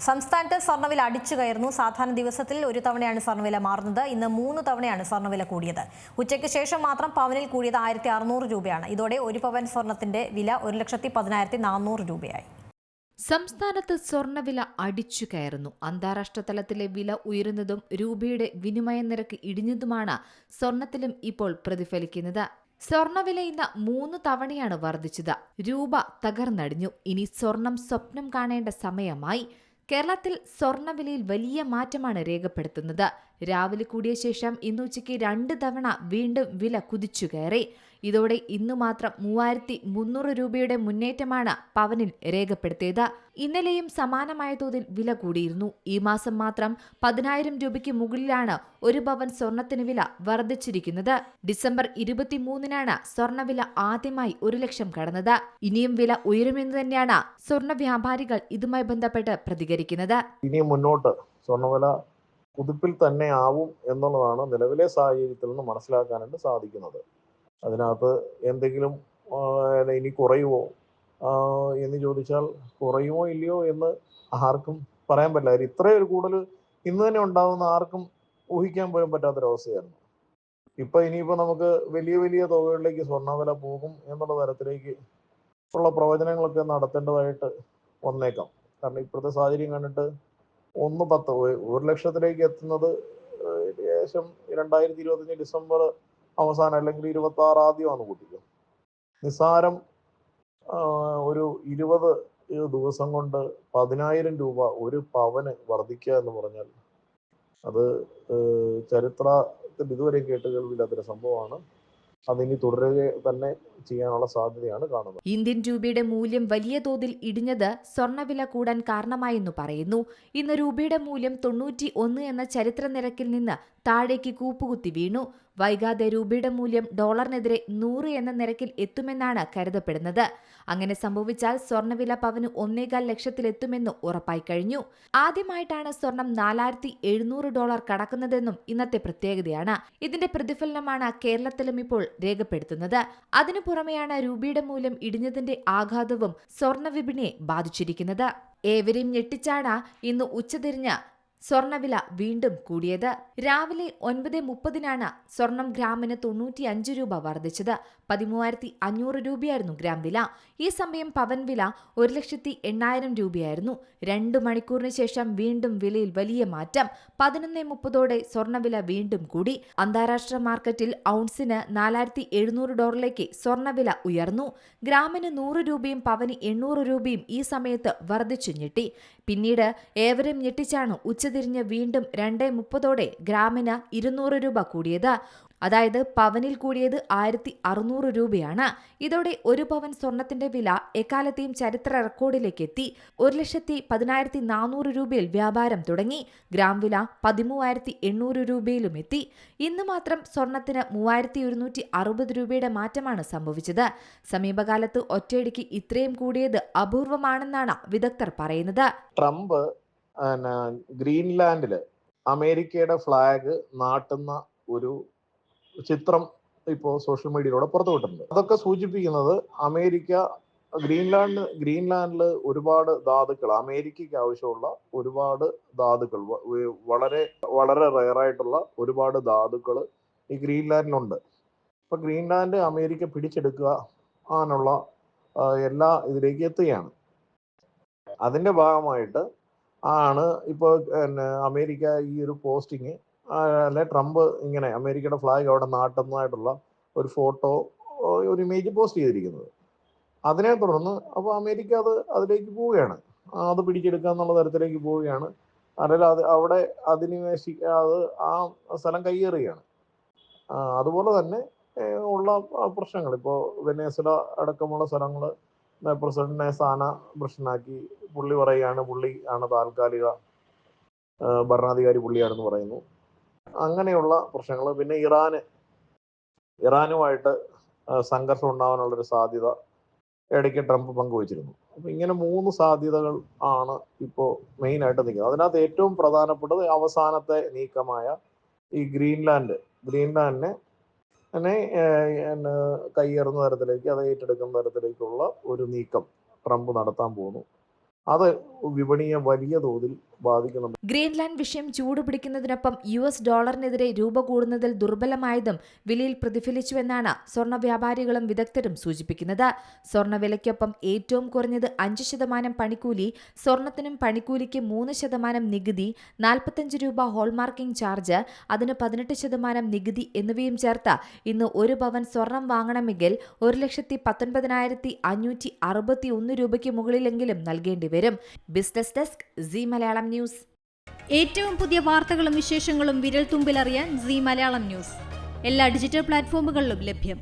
സംസ്ഥാനത്ത് സ്വർണ്ണവില അടിച്ചു കയറുന്നു. സാധാരണ ദിവസത്തിൽ ഒരു തവണയാണ് സ്വർണ്ണവില മാറുന്നത്. ഇന്ന് 3 തവണയാണ് സ്വർണ്ണവില കൂടിയത്. ഉച്ചയ്ക്ക് ശേഷം മാത്രം പവനിൽ കൂടിയത് 1600 രൂപയാണ്. ഇതോടെ ഒരു പവൻ സ്വർണ്ണത്തിന്റെ വില 1,10,400 രൂപയായി. സംസ്ഥാനത്ത് സ്വർണ്ണവില അടിച്ചു കയറുന്നു. അന്താരാഷ്ട്ര തലത്തിലെ വില ഉയരുന്നതും രൂപയുടെ വിനിമയ നിരക്ക് ഇടിഞ്ഞതുമാണ് സ്വർണത്തിലും ഇപ്പോൾ പ്രതിഫലിക്കുന്നത്. സ്വർണ്ണവില ഇന്ന് 3 തവണയാണ് വർദ്ധിച്ചത്. രൂപ തകർന്നടിഞ്ഞു. ഇനി സ്വർണം സ്വപ്നം കാണേണ്ട സമയമായി. കേരളത്തിൽ സ്വർണ്ണവിലയിൽ വലിയ മാറ്റമാണ് രേഖപ്പെടുത്തുന്നത്. രാവിലെ കൂടിയ ശേഷം ഇന്ന് ഉച്ചയ്ക്ക് 2 തവണ വീണ്ടും വില കുതിച്ചുകയറി. ഇതോടെ ഇന്നു മാത്രം 3,300 രൂപയുടെ മുന്നേറ്റമാണ് പവനിൽ രേഖപ്പെടുത്തിയത്. ഇന്നലെയും സമാനമായ തോതിൽ വില കൂടിയിരുന്നു. ഈ മാസം മാത്രം 10,000 രൂപയ്ക്ക് മുകളിലാണ് ഒരു പവൻ സ്വർണത്തിന് വില വർദ്ധിച്ചിരിക്കുന്നത്. ഡിസംബർ 23-നാണ് സ്വർണ്ണവില ആദ്യമായി 1 ലക്ഷം കടന്നത്. ഇനിയും വില ഉയരുമെന്ന് തന്നെയാണ് സ്വർണ്ണ വ്യാപാരികൾ ഇതുമായി ബന്ധപ്പെട്ട് പ്രതികരിക്കുന്നത്. ഇനിയും മുന്നോട്ട് സ്വർണ്ണവില കുതിപ്പിൽ തന്നെ ആവും എന്നുള്ളതാണ് നിലവിലെ സാഹചര്യത്തിൽ നിന്ന് മനസ്സിലാക്കാനായിട്ട് സാധിക്കുന്നത്. അതിനകത്ത് എന്തെങ്കിലും ഇനി കുറയുമോ എന്ന് ചോദിച്ചാൽ കുറയുമോ ഇല്ലയോ എന്ന് ആർക്കും പറയാൻ പറ്റില്ല. ഇത്രയൊരു കൂടുതൽ ഇന്ന് തന്നെ ഉണ്ടാകുന്ന ആർക്കും ഊഹിക്കാൻ പോലും പറ്റാത്തൊരവസ്ഥയാണ്. ഇനിയിപ്പോൾ നമുക്ക് വലിയ വലിയ തുകകളിലേക്ക് സ്വർണ്ണവില പോകും എന്നുള്ള തരത്തിലേക്ക് ഉള്ള പ്രവചനങ്ങളൊക്കെ നടത്തേണ്ടതായിട്ട് വന്നേക്കാം. കാരണം ഇപ്പോഴത്തെ സാഹചര്യം കണ്ടിട്ട് 1 ലക്ഷത്തിലേക്ക് എത്തുന്നത് ഏകദേശം 2025 ഡിസംബർ അവസാനം അല്ലെങ്കിൽ 26 ആദ്യമാണ് കൂട്ടിക്കുക. നിസ്സാരം ഒരു 20 ദിവസം കൊണ്ട് 10,000 രൂപ ഒരു പവന് വർദ്ധിക്കുക എന്ന് പറഞ്ഞാൽ അത് ചരിത്രത്തിൽ ഇതുവരെ കേട്ടുകേൾവില്ലാത്തൊരു സംഭവമാണ്. അതിനി തുടരുക തന്നെ ചെയ്യാനുള്ള സാധ്യതയാണ് കാണുന്നത്. ഇന്ത്യൻ രൂപയുടെ മൂല്യം വലിയ തോതിൽ ഇടിഞ്ഞത് സ്വർണ്ണവില കൂടാൻ കാരണമായെന്നു പറയുന്നു. ഇന്ന് രൂപയുടെ മൂല്യം 91 എന്ന ചരിത്ര നിരക്കിൽ നിന്ന് താഴേക്ക് കൂപ്പുകുത്തി വീണു. വൈകാതെ രൂപയുടെ മൂല്യം ഡോളറിനെതിരെ 100 എന്ന നിരക്കിൽ എത്തുമെന്നാണ് കരുതപ്പെടുന്നത്. അങ്ങനെ സംഭവിച്ചാൽ സ്വർണ്ണവില പവന് 1,4 ലക്ഷത്തിലെത്തുമെന്ന് ഉറപ്പായി കഴിഞ്ഞു. ആദ്യമായിട്ടാണ് സ്വർണം $4,700 കടക്കുന്നതെന്നും ഇന്നത്തെ പ്രത്യേകതയാണ്. ഇതിന്റെ പ്രതിഫലനമാണ് കേരളത്തിലും ഇപ്പോൾ രേഖപ്പെടുത്തുന്നത്. അതിനു പുറമെയാണ് രൂപയുടെ മൂല്യം ഇടിഞ്ഞതിന്റെ ആഘാതവും സ്വർണ്ണ വിപണിയെ ബാധിച്ചിരിക്കുന്നത്. ഏവരെയും ഞെട്ടിച്ചാണ് ഇന്ന് ഉച്ചതിരിഞ്ഞ് സ്വർണ്ണവില വീണ്ടും കൂടിയത്. രാവിലെ 9:30-നാണ് സ്വർണം ഗ്രാമിന് 95 രൂപ വർദ്ധിച്ചത്. 13,500 രൂപയായിരുന്നു ഗ്രാം വില. ഈ സമയം പവൻ വില 1,08,000 രൂപയായിരുന്നു. 2 മണിക്കൂറിന് ശേഷം വീണ്ടും വിലയിൽ വലിയ മാറ്റം. 11:30-ഓടെ സ്വർണ്ണവില വീണ്ടും കൂടി. അന്താരാഷ്ട്ര മാർക്കറ്റിൽ ഔൺസിന് $4,700 സ്വർണ്ണവില ഉയർന്നു. ഗ്രാമിന് 100 രൂപയും പവന് 800 രൂപയും ഈ സമയത്ത് വർദ്ധിച്ചു ഞെട്ടി. പിന്നീട് ഏവരും ഞെട്ടിച്ചാണ് ഉച്ചതിരിഞ്ഞ് വീണ്ടും 2:30-ഓടെ ഗ്രാമിന് 200 രൂപ കൂടിയത്. അതായത് പവനിൽ കൂടിയത് 1,600 രൂപയാണ്. ഇതോടെ ഒരു പവൻ സ്വർണത്തിന്റെ വില എക്കാലത്തെയും ചരിത്ര റെക്കോർഡിലേക്ക് എത്തി. 1,10,400 രൂപയിൽ വ്യാപാരം തുടങ്ങി. ഗ്രാം വില 13,800 രൂപയിലും എത്തി. ഇന്ന് മാത്രം സ്വർണത്തിന് 3,160 രൂപയുടെ മാറ്റമാണ് സംഭവിച്ചത്. സമീപകാലത്ത് ഒറ്റയടിക്ക് ഇത്രയും കൂടിയത് അപൂർവമാണെന്നാണ് വിദഗ്ധർ പറയുന്നത്. ട്രംപ് ഗ്രീൻലാൻഡില് അമേരിക്കയുടെ ഫ്ലാഗ് നാട്ടുന്ന ഒരു ചിത്രം ഇപ്പോൾ സോഷ്യൽ മീഡിയയിലൂടെ പുറത്തുവിട്ടിട്ടുണ്ട്. അതൊക്കെ സൂചിപ്പിക്കുന്നത് അമേരിക്ക ഗ്രീൻലാൻഡിൽ ഒരുപാട് ധാതുക്കൾ, അമേരിക്കയ്ക്ക് ആവശ്യമുള്ള ഒരുപാട് ധാതുക്കൾ, വളരെ വളരെ റെയറായിട്ടുള്ള ഒരുപാട് ധാതുക്കൾ ഈ ഗ്രീൻലാൻഡിലുണ്ട്. അപ്പൊ ഗ്രീൻലാൻഡ് അമേരിക്ക പിടിച്ചെടുക്കുക ആനുള്ള എല്ലാ ഇതിലേക്ക് എത്തുകയാണ്. അതിന്റെ ഭാഗമായിട്ട് ആണ് ഇപ്പോൾ അമേരിക്ക ഈ ഒരു പോസ്റ്റിങ് അല്ലെ ട്രംപ് ഇങ്ങനെ അമേരിക്കയുടെ ഫ്ലാഗ് അവിടെ നാട്ടുന്നതായിട്ടുള്ള ഒരു ഫോട്ടോ, ഒരു ഇമേജ് പോസ്റ്റ് ചെയ്തിരിക്കുന്നത്. അതിനെ തുടർന്ന് അപ്പോൾ അമേരിക്ക അതിലേക്ക് പോവുകയാണ്, അത് പിടിച്ചെടുക്കുക എന്നുള്ള തരത്തിലേക്ക് പോവുകയാണ്. അല്ലെങ്കിൽ അവിടെ അധിനിവേശിക്കാതെ ആ സ്ഥലം കയ്യേറുകയാണ്. അതുപോലെ തന്നെ ഉള്ള പ്രശ്നങ്ങൾ ഇപ്പോൾ വെനസ്വേല അടക്കമുള്ള സ്ഥലങ്ങൾ പ്രസിഡന്റിനെ സ്ഥാനഭ്രഷ്ടനാക്കി. പുള്ളി പറയുകയാണ് പുള്ളി ആണ് താൽക്കാലിക ഭരണാധികാരി, പുള്ളിയാണെന്ന് പറയുന്നു. അങ്ങനെയുള്ള പ്രശ്നങ്ങൾ. പിന്നെ ഇറാനുമായിട്ട് സംഘർഷം ഉണ്ടാവാനുള്ളൊരു സാധ്യത ഇടയ്ക്ക് ട്രംപ് പങ്കുവച്ചിരുന്നു. അപ്പൊ ഇങ്ങനെ 3 സാധ്യതകൾ ആണ് ഇപ്പോൾ മെയിനായിട്ട് നിൽക്കുന്നത്. അതിനകത്ത് ഏറ്റവും പ്രധാനപ്പെട്ടത് അവസാനത്തെ നീക്കമായ ഈ ഗ്രീൻലാൻഡിനെ കയ്യേറുന്ന തരത്തിലേക്ക്, അത് ഏറ്റെടുക്കുന്ന തരത്തിലേക്കുള്ള ഒരു നീക്കം ട്രംപ് നടത്താൻ പോകുന്നു. അത് വിപണിയെ വലിയ തോതിൽ ബാധിക്കുന്നുണ്ട്. ഗ്രീൻലാൻഡ് വിഷയം ചൂടുപിടിക്കുന്നതിനൊപ്പം US ഡോളറിനെതിരെ രൂപ കൂടുന്നതിൽ ദുർബലമായതും വിലയിൽ പ്രതിഫലിച്ചുവെന്നാണ് സ്വർണ്ണ വ്യാപാരികളും വിദഗ്ധരും സൂചിപ്പിക്കുന്നത്. സ്വർണ്ണവിലയ്ക്കൊപ്പം ഏറ്റവും കുറഞ്ഞത് 5% പണിക്കൂലി, സ്വർണത്തിനും പണിക്കൂലിക്ക് 3% നികുതി, 45 രൂപ ഹോൾമാർക്കിംഗ് ചാർജ്, അതിന് 18% നികുതി എന്നിവയും ചേർത്ത് ഇന്ന് 1 പവൻ സ്വർണം വാങ്ങണമെങ്കിൽ 1,19,561 രൂപയ്ക്ക് മുകളിലെങ്കിലും നൽകേണ്ടി വരും. Business desk, Zee Malayalam news. ഏറ്റവും പുതിയ വാർത്തകളും വിശേഷങ്ങളും വിരൽ തുമ്പിലറിയാൻ സീ മലയാളം ന്യൂസ് എല്ലാ ഡിജിറ്റൽ പ്ലാറ്റ്ഫോമുകളിലും ലഭ്യം.